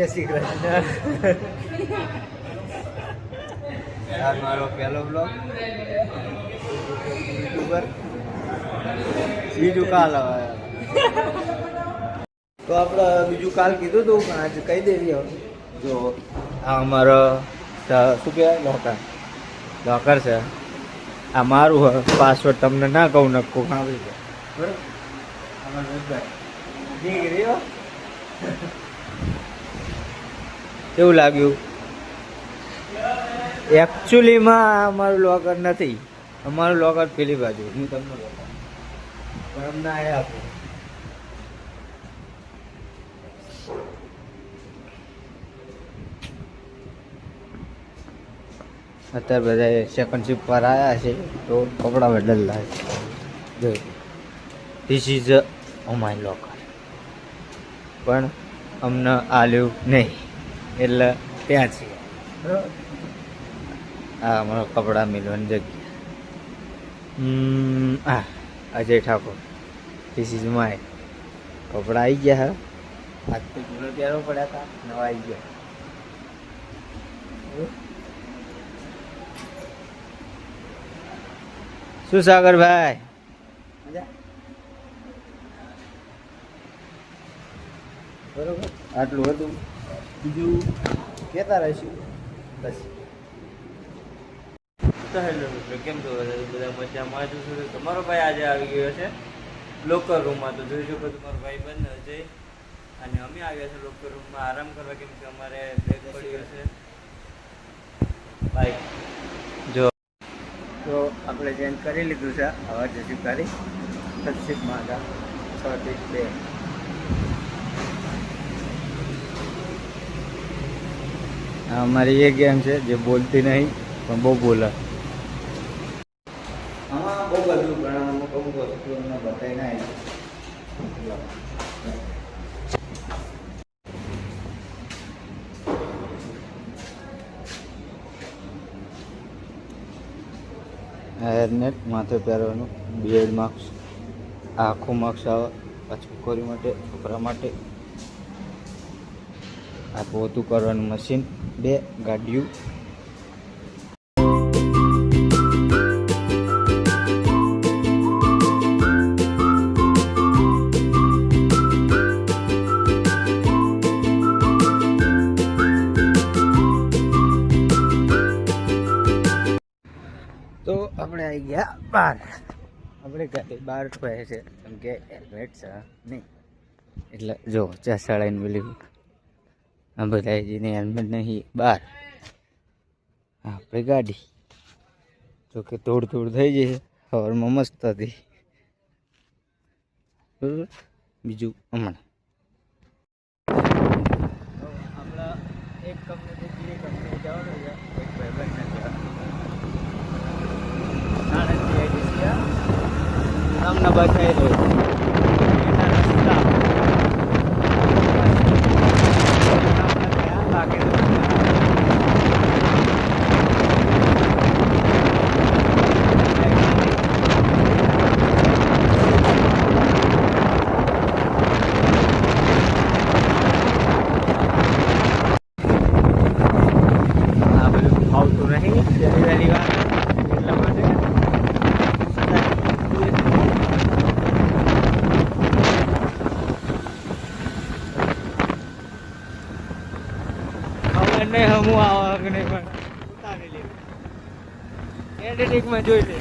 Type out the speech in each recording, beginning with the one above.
જય શ્રી કૃષ્ણ. યાર મારો પહેલો બ્લોગ યુટ્યુબર બીજું કાલ આવે તો આપણે બીજું કાલ કીધું હતું પણ આજે કહી દેવી હવે. જો આ અમારો શું કહેવાય લોકર છે. આ મારું પાસવર્ડ તમને ના કહું નક્કું આવી જાય બરાબર. કેવું લાગ્યું? એકચ્યુઅલીમાં અમારું લોકર નથી, અમારું લોકર પેલી બાજુ. હું તમને પણ અમને આ આપું. અત્યારે બધા સેકન્ડ શિફ્ટ પર આવ્યા છે તો કપડાં બદલતા જો ધીસ ઇઝ અમારી લોકર. પણ અમને આલ્યું નહીં એટલે ત્યાં છીએ બરાબર. આ અમારો કપડાં મિલવાની જગ્યા. Ajay Thakor this is my. કપડાં આવી ગયા હા. આજ તો જૂનો પહેરવો પડ્યા હતા, નવા આવી ગયા. શું સાગરભાઈ બરોબર? આટલું હતું, બીજું કહેતા રહીશું બસ. તો હેલો મિત્રો, કેમ છો બધા મજામાં? તમારો ભાઈ આજે આવી ગયો છે લોકર રૂમમાં. તો જોઈ શકો તમારો ભાઈ બંધ છે અને અમે આવ્યા છે લોકર રૂમમાં આરામ કરવા, કેમ કે અમારે બ્રેક પડ્યો છે બાઈક. જો તો આપણે ચેન્જ કરી લીધું છે. હવે જશું કરી સત્સિકમાં હતા 6 થી 2. અમારી એ ગેમ છે જે બોલતી નહીં પણ બહુ બોલે. આમાં બહુ બધું પણ અમુક વસ્તુ અમને બતાવી ના હેરનેટ માથે પહેરવાનું, બીએડ માર્ક્સ, આખું માર્ક્સ આવે છોકરી માટે, છોકરા માટે. આ પોતું કરવાનું મશીન, 2 ગાડીઓ. તો આપણે આવી ગયા બહાર. આપણે બહાર ફરે છે કેમ કે હેલ્મેટ છે નહીં એટલે જો ચાસાળાઈને બોલ્યું આ બધા જઈને હેલ્મેટ નહીં બહાર. આપણે ગાડી જો કે તોડ થઈ જશે. સવારમાં મસ્ત હતી બરાબર. બીજું હમણાં આપણા એક કંપની બીજી કંપની જવાનું છે. એક ભાઈબંધને નામના બચાવી દો લાગે. આ બધું ફાવતું નહીં પહેલી વાર એટલા માટે નહીં હમું આવા કે નહીં પણ ઉતારી લેવું. એડિટિંગમાં જોઈ લે.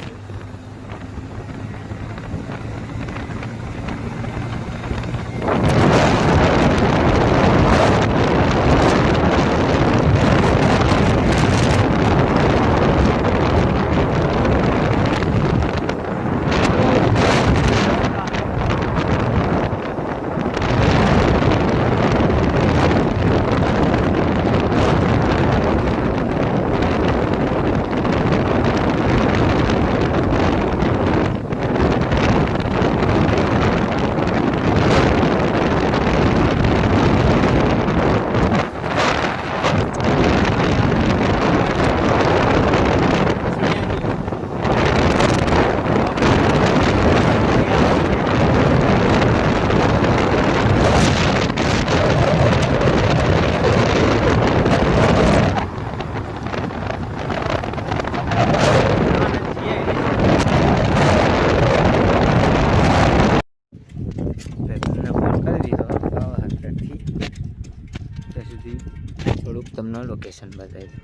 તમને લોકેશન બતાવી દઉં.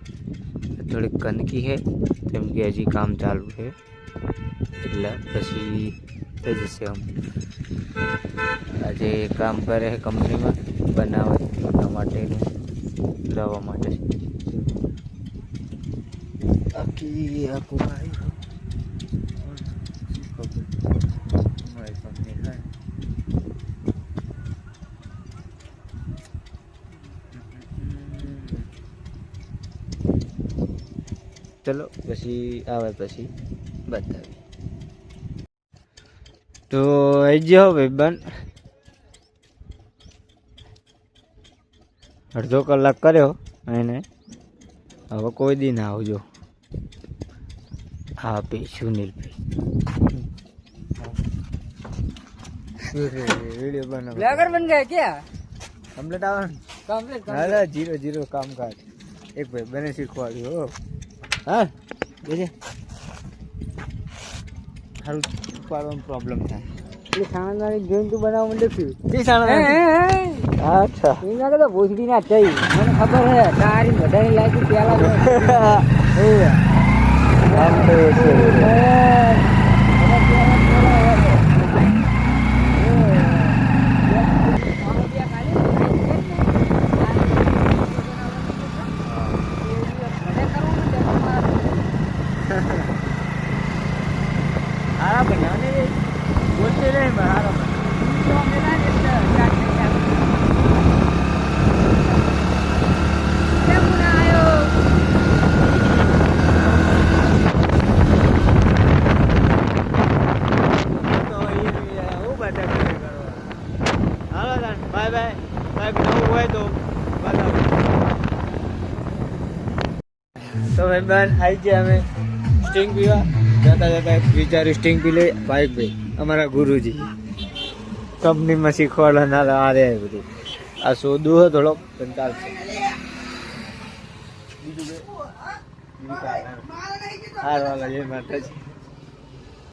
થોડીક ગંદકી છે કેમ કે હજી કામ ચાલુ છે એટલે પછી થઈ જશે. આમ આજે કામ કરે છે કંપનીમાં બનાવે એના માટેનું દવા માટે. બાકી આખું ભાઈ ચલો પછી આવે પછી બતાવી. તો આવી જાઓ ભાઈબંધ, અડધો કલાક કર્યો એને. હવે કોઈ દી ના આવજો. હા ભાઈ સુનિલભાઈ वीडियो बना ब्लॉगर बन गए क्या? कम्प्लीट आवा कम्प्लीट हां 0 कामकाज एक भाई बने શીખવાડ્યું હો. હા દેજે હારું પાડવાનો પ્રોબ્લેમ થાય. એ સાણંદવાળી જોઈન તું બનાવવા માંડે છે તે સાણંદ. અચ્છા એના કે તો ભોસડી ના થઈ મને ખબર હે તારી બધાની લાગી પેલા એ આમ તો છે. हारा बनाने बोलते रहे हारा बाय बाय बाय हुआ तो भाई बहन आई गए हमें स्टिंग पीवा. जाता जाता विचार स्टिंग पी ले. बाइक पे हमारा गुरुजी कंपनी में શીખવાડવા ના આ રે બધું આ સોદું હે થોડો કંટાળ છે. બીજું હાર વાલા જે માતાજી